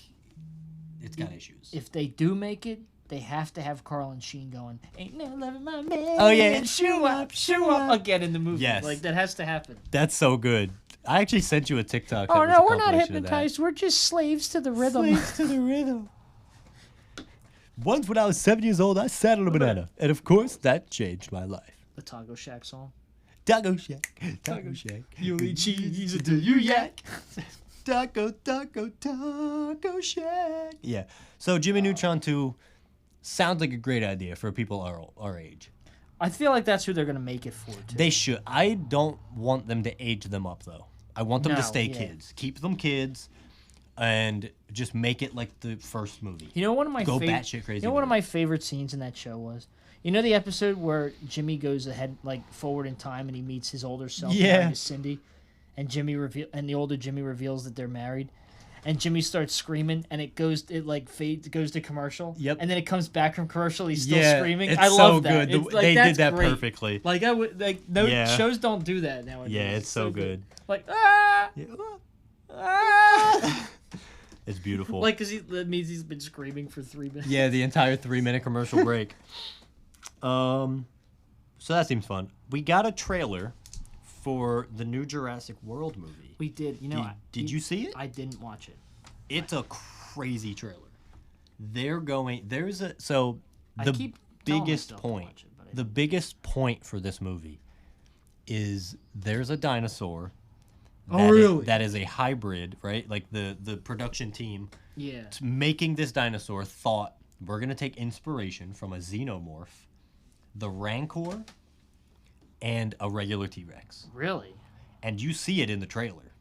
it's got issues. if they do make it, they have to have Carl and Sheen going, "Ain't no loving my man." Oh, yeah. shoe up again in the movie. Yes. Like that has to happen. That's so good. I actually sent you a TikTok. that Oh was no, a we're not compilation of that. hypnotized. We're just slaves to the rhythm. To the rhythm. Once when I was 7 years old, I sat on a banana. And of course, that changed my life. The Taco Shack song. Taco Shack, Taco Shack. You eat cheese until you yak. Taco Shack. Yeah. So Jimmy Neutron 2 sounds like a great idea for people our age. I feel like that's who they're gonna make it for too. They should. I don't want them to age them up, though. I want them to No, stay yeah. kids. Keep them kids. And just make it like the first movie. You know, one of my Go favorite. batshit crazy You know, one of with my favorite scenes in that show was, you know, the episode where Jimmy goes ahead, like forward in time, and he meets his older self, Yeah. married to Cindy, and the older Jimmy reveals that they're married, and Jimmy starts screaming, and it goes to commercial. Yep. And then it comes back from commercial. He's still Yeah, screaming. it's I so love that. good. It's, like, They did that's that great. perfectly. Like I would like no Yeah. shows don't do that nowadays. Yeah, it's so good. Like ah. Yeah. Ah! It's beautiful. Like, because that means he's been screaming for 3 minutes. Yeah, the entire 3-minute commercial break. So that seems fun. We got a trailer for the new Jurassic World movie. We did. You know, Did you see it? I didn't watch it. It's a crazy trailer. The I keep telling biggest myself to point, watch it, but I the biggest point for this movie is there's a dinosaur. That is a hybrid, right? Like the production team Yeah. making this dinosaur thought we're going to take inspiration from a xenomorph, the Rancor, and a regular T-Rex. Really? And you see it in the trailer.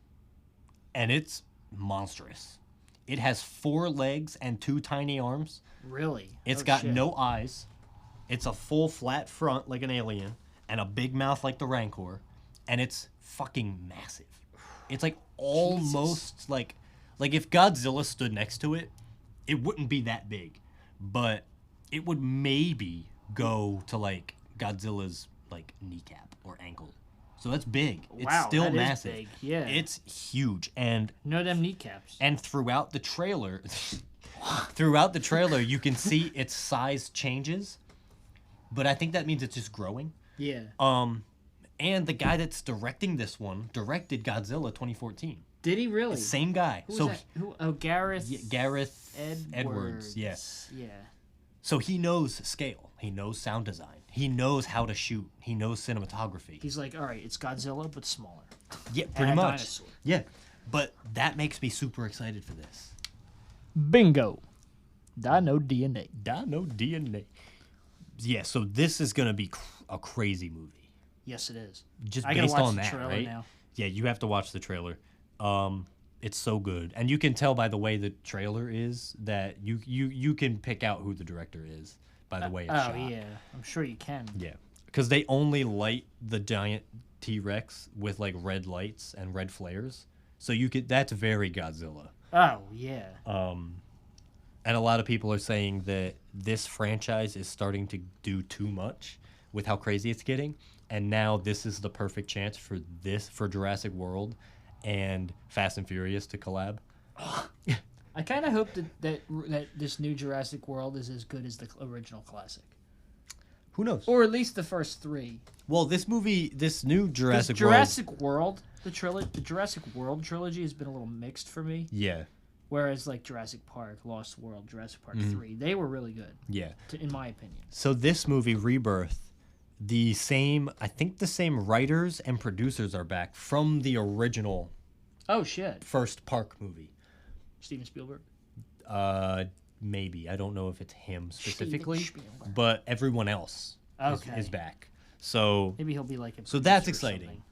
And it's monstrous. It has 4 legs and 2 tiny arms. Really? It's Oh, got shit. no eyes. It's a full flat front like an alien and a big mouth like the Rancor. And it's fucking massive. It's like almost like if Godzilla stood next to it, it wouldn't be that big, but it would maybe go to like Godzilla's like kneecap or ankle. So that's big. It's Wow, still that is massive. big, yeah. It's huge and No them kneecaps. throughout the trailer you can see its size changes, but I think that means it's just growing. Yeah. And the guy that's directing this one directed Godzilla 2014. Did he really? Same guy. Who was that? Who? Oh, Gareth. Gareth Edwards. Yeah. Yeah. So he knows scale. He knows sound design. He knows how to shoot. He knows cinematography. He's like, all right, it's Godzilla but smaller. Yeah, And pretty a much. dinosaur. Yeah. But that makes me super excited for this. Bingo. Dino DNA. Dino DNA. Yeah, so this is going to be a crazy movie. Yes, it is. Just I gotta based watch on the that, trailer right? now. Yeah, you have to watch the trailer. It's so good, and you can tell by the way the trailer is that you can pick out who the director is by the way it's shot. yeah, I'm sure you can. Yeah, because they only light the giant T-Rex with like red lights and red flares, so you could. That's very Godzilla. Oh yeah. And a lot of people are saying that this franchise is starting to do too much with how crazy it's getting. And now this is the perfect chance for Jurassic World and Fast and Furious to collab. I kind of hope that this new Jurassic World is as good as the original classic. Who knows? Or at least the first 3. Well, this new Jurassic World. Jurassic World, the Jurassic World trilogy has been a little mixed for me. Yeah, Whereas like Jurassic Park, Lost World, Jurassic Park 3, they were really good, yeah. in my opinion. So this movie, Rebirth, I think the same writers and producers are back from the original Oh shit, first Park movie. Steven Spielberg. Maybe. I don't know if it's him specifically, Spielberg. but everyone else Okay. is back. So Maybe he'll be like a so that's producer or exciting.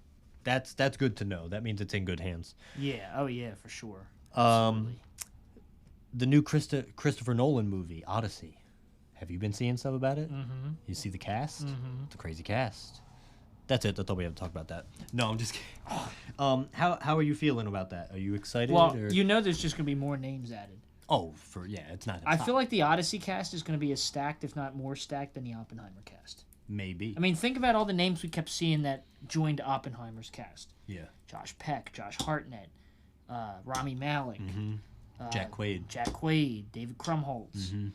something. That's good to know. That means it's in good hands. Yeah. Oh yeah, for sure. Um, the new Christopher Nolan movie, Odyssey. Have you been seeing stuff about it? Mm-hmm. You see the cast? Mm-hmm. It's a crazy cast. That's it. That's all we have to talk about that. No, I'm just kidding. How are you feeling about that? Are you excited? Well, or? there's just gonna be more names added. It's not. I feel like the Odyssey cast is gonna be as stacked, if not more stacked, than the Oppenheimer cast. maybe. I mean, think about all the names we kept seeing that joined Oppenheimer's cast: Yeah. Josh Peck, Josh Hartnett, Rami Malek, Jack Quaid. David Krumholtz, Mm-hmm.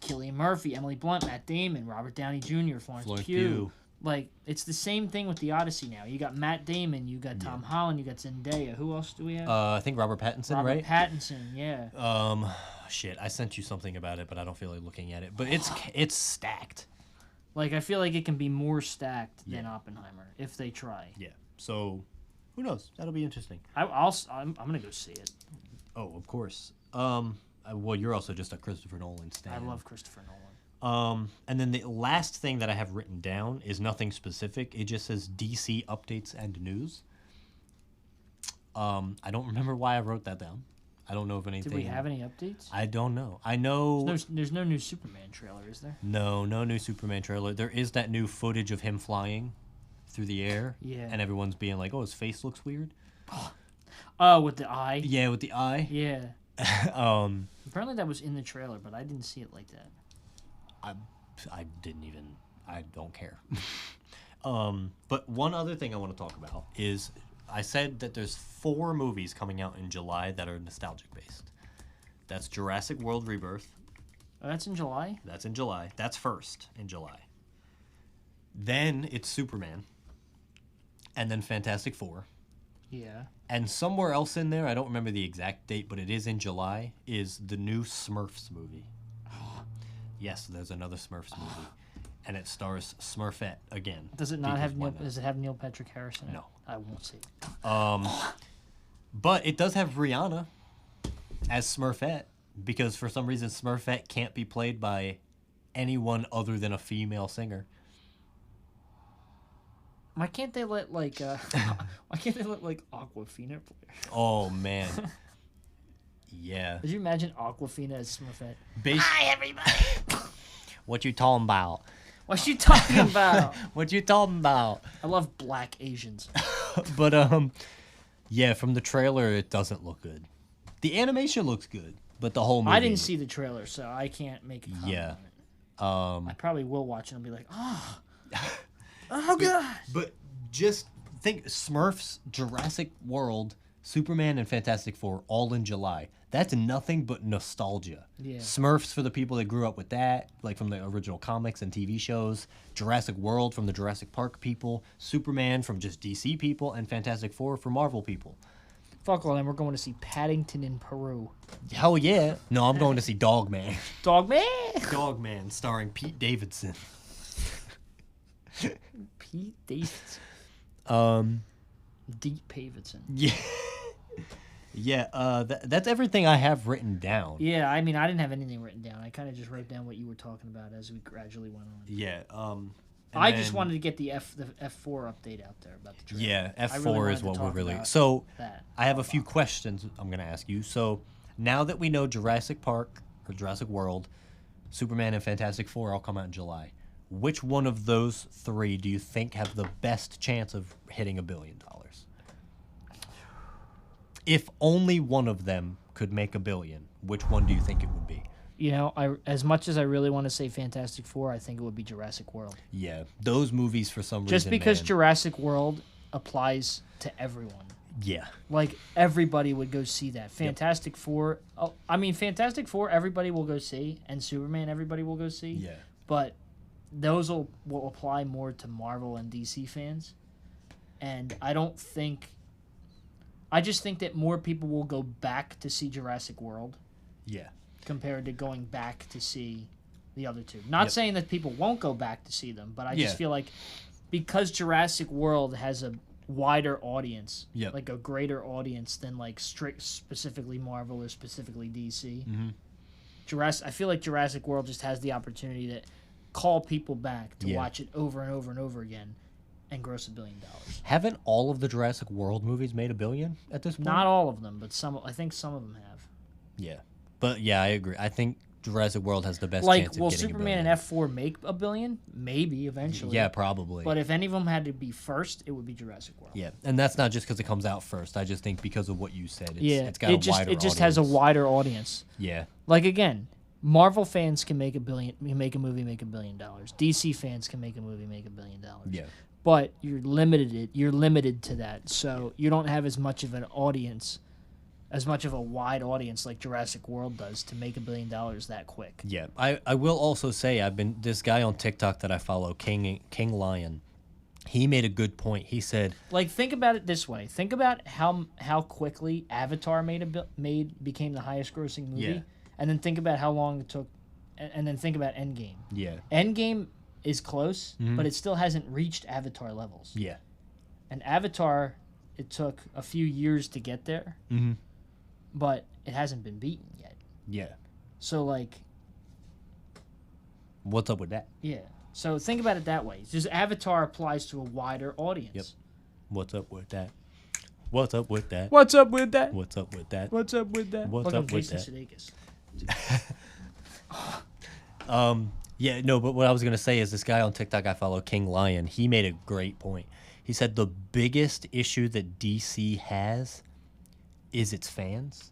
Cillian Murphy, Emily Blunt, Matt Damon, Robert Downey Jr., Florence Pugh. Like, it's the same thing with the Odyssey now. You got Matt Damon, you got Tom Holland, you got Zendaya. Who else do we have? I think Robert Pattinson, Robert right? Pattinson, yeah. Shit. I sent you something about it, but I don't feel like looking at it. But it's stacked. Like, I feel like it can be more stacked than Oppenheimer if they try. Yeah. So, who knows? That'll be interesting. I'm gonna go see it. Oh, of course. Well, you're also just a Christopher Nolan stan. I love Christopher Nolan. And then the last thing that I have written down is nothing specific. It just says DC updates and news. I don't remember why I wrote that down. I don't know if anything. Did we have any updates? I don't know. I know. There's no new Superman trailer, is there? No new Superman trailer. There is that new footage of him flying through the air. Yeah. And everyone's being like, "Oh, his face looks weird." Oh, with the eye? Yeah, with the eye. Yeah. um, Apparently that was in the trailer, but I didn't see it like that. I didn't even. I don't care. But one other thing I want to talk about is I said that there's 4 movies coming out in July that are nostalgic based. That's Jurassic World Rebirth. Oh, that's in July? That's in July. That's first in July. Then it's Superman. And then Fantastic Four. Yeah. And somewhere else in there, I don't remember the exact date, but it is in July, is the new Smurfs movie. Yes, there's another Smurfs movie. And it stars Smurfette again. Does it not have Because why Does it have Neil Patrick Harris in it? No. I won't see it. But it does have Rihanna as Smurfette, because for some reason Smurfette can't be played by anyone other than a female singer. Why can't they let why can't they let Aquafina play? Oh man. Yeah. Could you imagine Aquafina as Smurfette? Hi everybody. What you talking about? What's she talking about? What you talking about? I love black Asians. But yeah, from the trailer it doesn't look good. The animation looks good, but the whole movie. I didn't see the trailer, so I can't make a comment Yeah. on it. I probably will watch it and be like, oh god. But just think Smurfs, Jurassic World, Superman, and Fantastic Four all in July. That's nothing but nostalgia. Yeah. Smurfs for the people that grew up with that, like from the original comics and TV shows. Jurassic World from the Jurassic Park people. Superman from just DC people. And Fantastic Four for Marvel people. Fuck all them. We're going to see Paddington in Peru. Hell yeah. No, I'm going to see Dogman. Dogman. Dogman, starring Pete Davidson. Pete Davidson. Deep Davidson. Yeah. Yeah, that's everything I have written down. Yeah, I mean, I didn't have anything written down. I kind of just wrote down what you were talking about as we gradually went on. Yeah. I just wanted to get the F4 update out there about the trailer. Yeah, I F4 really is wanted to what we're talk really. about So that. I have a few questions I'm going to ask you. So now that we know Jurassic Park or Jurassic World, Superman, and Fantastic Four all come out in July, which one of those 3 do you think have the best chance of hitting $1 billion? If only one of them could make $1 billion, which one do you think it would be? You know, as much as I really want to say Fantastic Four, I think it would be Jurassic World. Yeah, those movies for some reason. Just because man, Jurassic World applies to everyone. Yeah. Like, everybody would go see that. Fantastic Four, Fantastic Four, everybody will go see, and Superman, everybody will go see. Yeah. But those will apply more to Marvel and DC fans, and I just think that more people will go back to see Jurassic World Yeah. compared to going back to see the other two. Not saying that people won't go back to see them, but I just feel like because Jurassic World has a wider audience, like a greater audience than like specifically Marvel or specifically DC. I feel like Jurassic World just has the opportunity to call people back to watch it over and over and over again and gross $1 billion. Haven't all of the Jurassic World movies made $1 billion at this point? Not all of them, but some. I think some of them have. Yeah. But yeah, I agree. I think Jurassic World has the best Like, chance of will getting Superman $1 and billion. F4 make $1 billion? Maybe eventually. Yeah, probably. But if any of them had to be first, it would be Jurassic World. Yeah, and that's not just because it comes out first. I just think because of what you said, it's got it a just wider it just has a audience. wider audience. Yeah. Like again, Marvel fans can make $1 billion, make a movie, make $1 billion. DC fans can make a movie, make $1 billion. Yeah. But you're limited to that, so you don't have as much of an audience, as much of a wide audience like Jurassic World does to make $1 billion that quick. Yeah. I will also say this guy on TikTok that I follow, King Lion. He made a good point. He said, Like, think about it this way. Think about how quickly Avatar became the highest grossing movie. Yeah. And then think about how long it took, and then think about Endgame. yeah, Endgame is close, but it still hasn't reached Avatar levels. yeah, And Avatar, it took a few years to get there, but it hasn't been beaten yet. yeah. So, like, What's up with that? yeah. So think about it that way. Just Avatar applies to a wider audience. Yep. What's up with that? What's up with that? What's up with that? What's up with that? What's up with that? What's Look up with Jason that? Sudeikis. Yeah, no, but what I was going to say is this guy on TikTok I follow, King Lion, he made a great point. He said the biggest issue that DC has is its fans.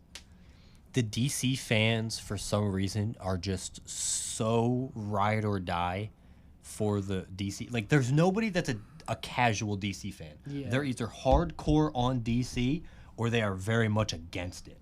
The DC fans, for some reason, are just so ride or die for the DC. Like, there's nobody that's a casual DC fan. Yeah. They're either hardcore on DC or they are very much against it.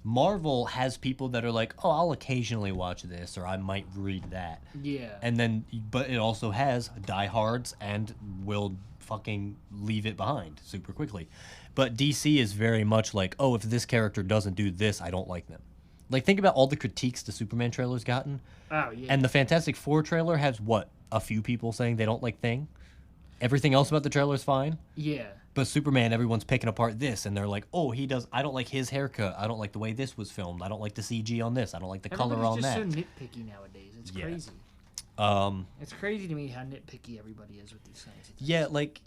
Marvel has people that are like, oh, I'll occasionally watch this or I might read that. Yeah. And then, but it also has diehards and will fucking leave it behind super quickly. But DC is very much like, oh, if this character doesn't do this, I don't like them. Like, think about all the critiques the Superman trailer's gotten. Oh, yeah. And the Fantastic Four trailer has, what, a few people saying they don't like Thing? Everything else about the trailer is fine. Yeah. But Superman, everyone's picking apart this, and they're like, oh, I don't like his haircut. I don't like the way this was filmed. I don't like the CG on this. I don't like the color on Everybody's that. just so nitpicky nowadays. It's Yeah. crazy. It's crazy to me how nitpicky everybody is with these things. Yeah, like,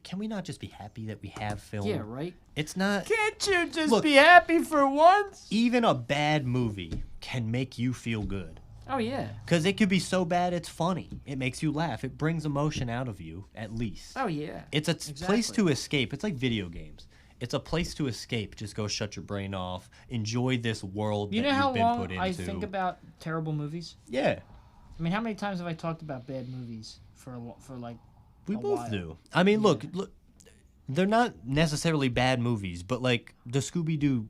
can we not just be happy that we have film? Yeah, right? It's not... Can't you just Look, be happy for once? Even a bad movie can make you feel good. Oh, yeah. Because it could be so bad it's funny. It makes you laugh. It brings emotion out of you, at least. Oh, yeah. It's a place Exactly. to escape. It's like video games. It's a place to escape. Just go shut your brain off. Enjoy this world You that know how you've been long put into. I think about terrible movies? Yeah, I mean, how many times have I talked about bad movies for like we a both while? do. I mean, look, they're not necessarily bad movies, but like the Scooby-Doo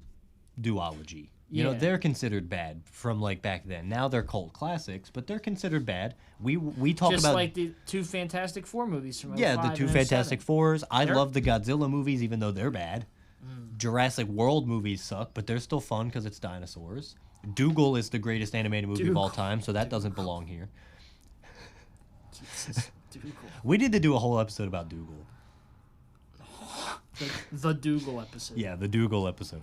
duology. You know, Yeah. they're considered bad from like back then. Now they're cult classics, but they're considered bad. We talk Just about like the two Fantastic Four movies from yeah, the 05 two and Fantastic 07. Fours. I They're- love the Godzilla movies, even though they're bad. Jurassic World movies suck, but they're still fun because it's dinosaurs. Dougal is the greatest animated movie of all Dougal. time, so that doesn't belong here. Jesus, Dougal. We need to do a whole episode about Dougal. The Dougal episode. Yeah, the Dougal episode.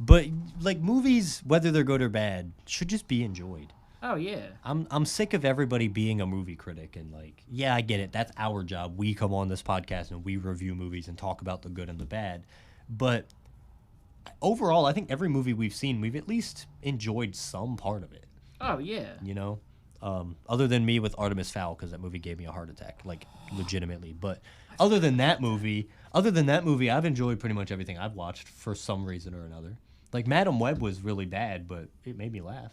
But like movies, whether they're good or bad, should just be enjoyed. Oh, yeah. I'm sick of everybody being a movie critic and like, yeah, I get it. That's our job. We come on this podcast and we review movies and talk about the good and the bad. But overall, I think every movie we've seen, we've at least enjoyed some part of it. Oh, yeah. You know, other than me with Artemis Fowl, because that movie gave me a heart attack, like legitimately. But other than that movie, I've enjoyed pretty much everything I've watched for some reason or another. Like Madam Web was really bad, but it made me laugh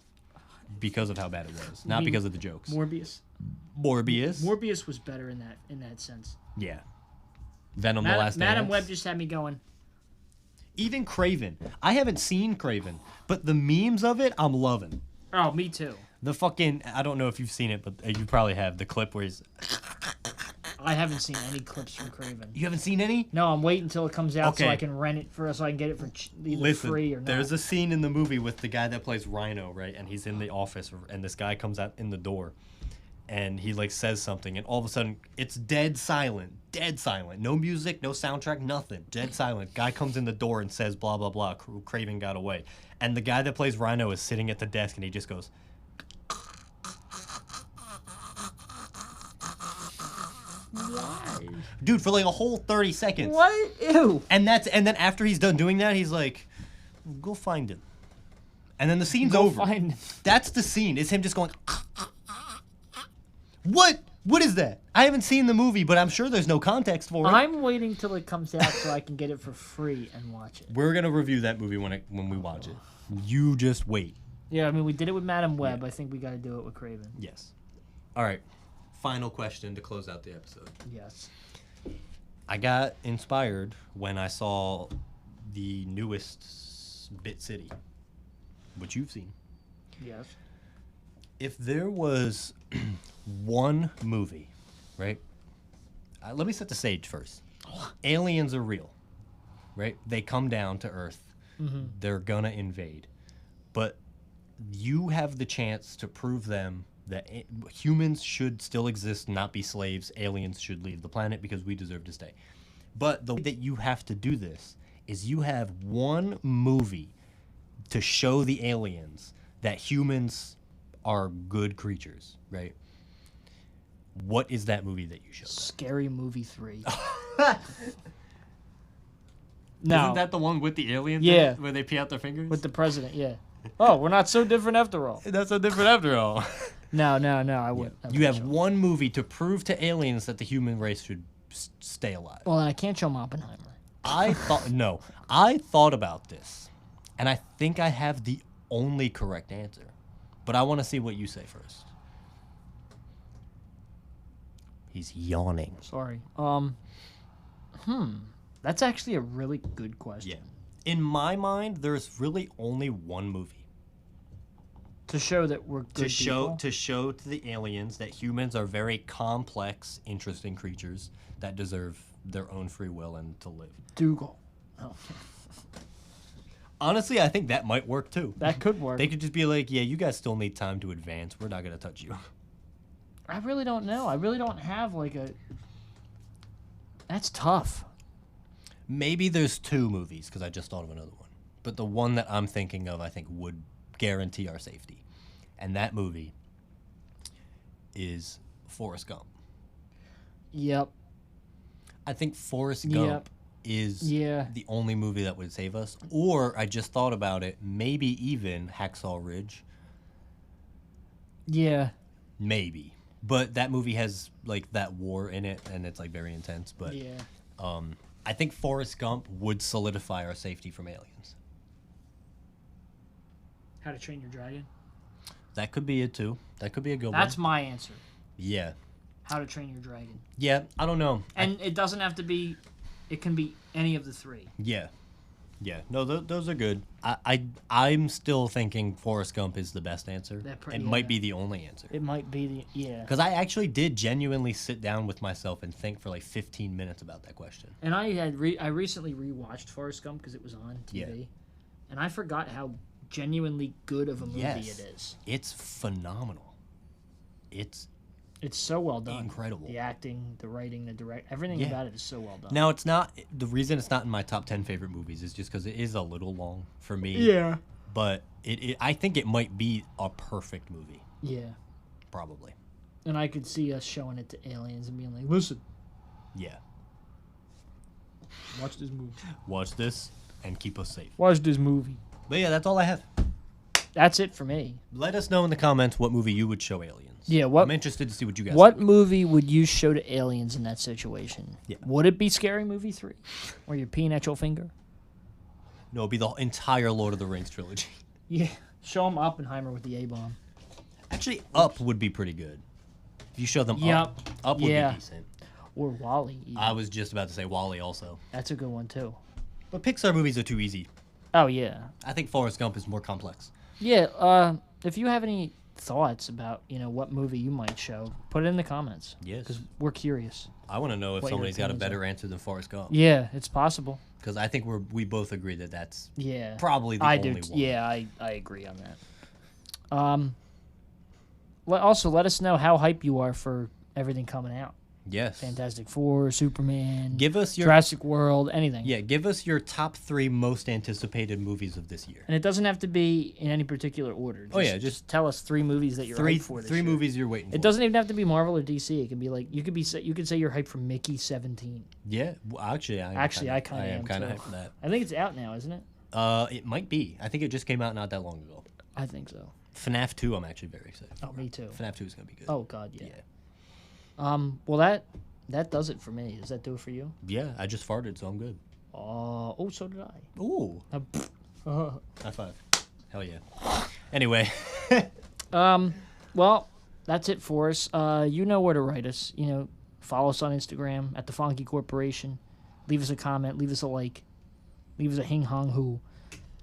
because of how bad it was, not mean because of the jokes. Morbius. Morbius. Morbius was better in that sense. Yeah. Venom: The Last Madam Dance. Web just had me going. Even Craven. I haven't seen Craven, but the memes of it, I'm loving. Oh, me too. The fucking, I don't know if you've seen it, but you probably have the clip where he's. I haven't seen any clips from Craven. You haven't seen any? No, I'm waiting until it comes out so Okay. I can rent it so I can get it for either Listen, free or not. there's a scene in the movie with the guy that plays Rhino, right? And he's in the office, and this guy comes out in the door, and he like says something, and all of a sudden it's dead silent, no music, no soundtrack, nothing, dead silent. Guy comes in the door and says blah blah blah. Craven got away, and the guy that plays Rhino is sitting at the desk, and he just goes. Why? Dude, for like a whole 30 seconds. What? Ew. And then after he's done doing that, he's like, "Go find him." And then the scene's Go over. find him. That's the scene. It's him just going. What? What is that? I haven't seen the movie, but I'm sure there's no context for it. I'm waiting till it comes out so I can get it for free and watch it. We're gonna review that movie when we watch it. You just wait. Yeah, I mean, we did it with Madam Web. I think we got to do it with Craven. Yes. All right. Final question to close out the episode. Yes. I got inspired when I saw the newest Bit City, which you've seen. Yes. If there was one movie, right? Let me set the stage first. Aliens are real, right? They come down to Earth. They're gonna invade. But you have the chance to prove them that humans should still exist, not be slaves. Aliens should leave the planet because we deserve to stay. But the way that you have to do this is you have one movie to show the aliens that humans are good creatures, right? What is that movie that you showed them? Scary Movie 3. Isn't that the one with the aliens? Yeah. Where they pee out their fingers? With the president, yeah. Oh, we're not so different after all. That's so different after all. No, I wouldn't. You have one movie to prove to aliens that the human race should stay alive. Well, then I can't show 'em Oppenheimer. I thought about this, and I think I have the only correct answer. But I want to see what you say first. He's yawning. Sorry. That's actually a really good question. Yeah. In my mind, there's really only one movie. To show that we're good people. To show to the aliens that humans are very complex, interesting creatures that deserve their own free will and to live. Dougal. Oh, Honestly, I think that might work too. that could work. They could just be like, yeah, you guys still need time to advance. We're not going to touch you. I really don't know. I really don't have like a... That's tough. Maybe there's two movies, because I just thought of another one. But the one that I'm thinking of, I think, would guarantee our safety. And that movie is Forrest Gump. Yep. I think Forrest Gump is the only movie that would save us. Or, I just thought about it, maybe even Hacksaw Ridge. Yeah. Maybe. But that movie has, like, that war in it, and it's, like, very intense. But Yeah. I think Forrest Gump would solidify our safety from aliens. How to Train Your Dragon? That could be it, too. That could be a good one. That's my answer. Yeah. How to Train Your Dragon. Yeah, I don't know. And it doesn't have to be... It can be any of the three. Yeah. Yeah. No, those are good. I'm still thinking Forrest Gump is the best answer. It might be the only answer. It might be the... Yeah. Because I actually did genuinely sit down with myself and think for like 15 minutes about that question. And I recently rewatched Forrest Gump because it was on TV. Yeah. And I forgot how genuinely good of a movie Yes. it is. It's phenomenal. It's so well done. incredible. The acting, the writing, the direct, everything Yeah. about it is so well done. Now, it's not... The reason it's not in my top 10 favorite movies is just because it is a little long for me. Yeah. But I think it might be a perfect movie. Yeah. Probably. And I could see us showing it to aliens and being like, listen, Yeah. watch this movie. Watch this and keep us safe. Watch this movie. But yeah, that's all I have. That's it for me. Let us know in the comments what movie you would show aliens. Yeah, I'm interested to see what you guys What think. movie would you show to aliens in that situation? Yeah. Would it be Scary Movie 3? Where you're peeing at your finger? No, it'd be the entire Lord of the Rings trilogy. Yeah. Show them Oppenheimer with the A-bomb. Actually, Up would be pretty good. If you show them Up would be decent. Or Wall-E. even. I was just about to say Wall-E also. That's a good one, too. But Pixar movies are too easy. Oh, yeah. I think Forrest Gump is more complex. Yeah, if you have any thoughts about what movie you might show, put it in the comments. Yes. Because we're curious. I want to know if What your somebody's got a opinions better answer than Forrest Gump. Yeah, it's possible. Because I think we both agree that that's Yeah. probably the I only do. one. Yeah, I agree on that. Also, let us know how hype you are for everything coming out. Yes. Fantastic Four, Superman, Give us your Jurassic World, anything. Yeah, give us your top 3 most anticipated movies of this year. And it doesn't have to be in any particular order. Just tell us 3 movies that you're hyped for this three year. movies you're waiting for. It doesn't even have to be Marvel or DC. It can be like you could say you're hyped for Mickey 17. Yeah, well, actually, I am kind of hyped for that. I think it's out now, isn't it? It might be. I think it just came out not that long ago. I think so. FNAF 2, I'm actually very excited for. Oh, me too. FNAF 2 is gonna be good. Oh God, yeah. Yeah. Well, that does it for me. Does that do it for you? Yeah, I just farted, so I'm good. Oh, so did I. Ooh, Uh, high five. Hell yeah. Anyway. Well, that's it for us. You know where to write us. Follow us on Instagram at The Fonky Corporation. Leave us a comment. Leave us a like. Leave us a hing hong hoo.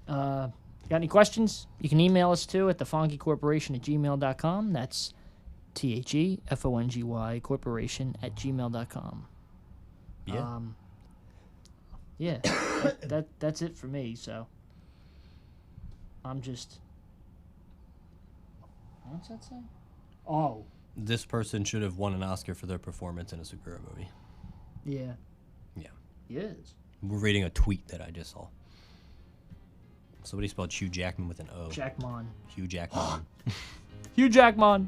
Got any questions? You can email us too at thefonkycorporation@gmail.com. That's THEFONGY corporation@gmail.com. Yeah. Yeah. That's it for me. So I'm just. What's that say? Oh. This person should have won an Oscar for their performance in a superhero movie. Yeah. Yeah. Yes. We're reading a tweet that I just saw. Somebody spelled Hugh Jackman with an O. Jackmon. Hugh Jackman. Hugh Jackmon.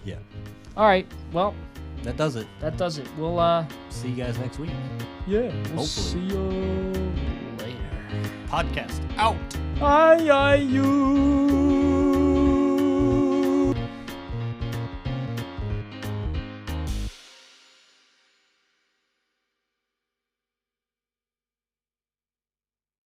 Yeah. All right. Well, That does it. We'll See you guys next week. we'll Hopefully. see you later. Podcast out. Aye, aye, you.